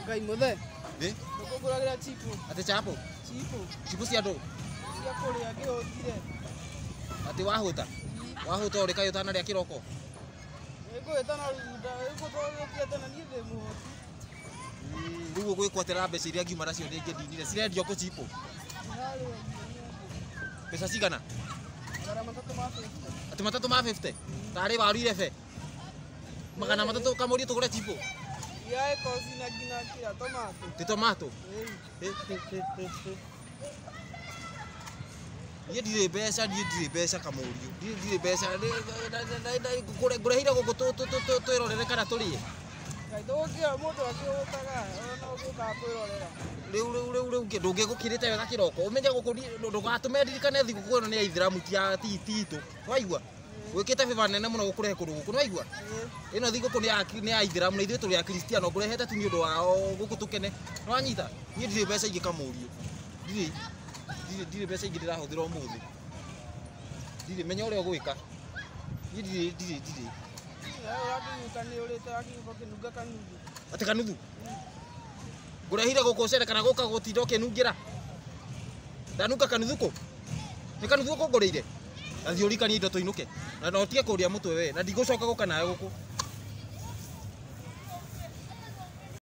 Ngai muthe. Ndukuguragira chipu. Ati chapo. Chipu cia ndu. Cia kuria ngihutire. Ati wahuta uri kai utana ria kiroko. Ngwita na runda, nguthogetie tena nie ndi muhoti. Riu gwĩkwatĩra mbeca iria ngiuma nacio ndĩ ngĩndinire cirendio kũ chipo. Pesa cigana? Ati 350. Tarĩ waru irebe. 300 kamurie tũgũre chipo. Ia ekosi na ngina kila tomato. Ti tomato. Niĩ ndirĩ mbeca kamurio. Ndirĩ mbeca. Ngũrehire gũkũ twĩrorere kana tũrĩe. Ngai ndũngĩoya mũndũ akĩhũtaga ona ũgĩũka kwĩrorera. Rĩu ndũngĩgũkĩrĩte wega kĩroko. Ũmenye gũkũ ndũgatũme ndirikane thigũkũ ĩno nĩ ya Ithĩramu ti itũ. Waigua? Wĩkĩte bĩba nene mũno gũkũrehe kũndũ gũkũ. Nĩwaigua? Ĩno thigũkũ nĩ ya Ithĩramu na ithuĩ tũrĩ a Kristiano. Ngũrehete tu nĩ ũndũ wao gũkũ tũkene. Nĩwanyita? Niĩ ndirĩ mbeca ingĩ kamurio. Ndirĩ mbeca ingĩ ndĩrahũthĩra ũmũthĩ. Ndirĩ menya ũrĩa ũgwĩka. Niĩ ndirĩ. Ati kanuthu. Ngũrehire gũkũ ũcere kana gũka gũtinda ũkĩnungĩra. Ndanunga kanuthu kũ? Nĩ kanuthu ũkũngũrĩire? Athiĩ ũrikanie indo tũinũke. Na no ũtige kũria mũtwe we. Na ndigũcoka gũka nawe gũkũ.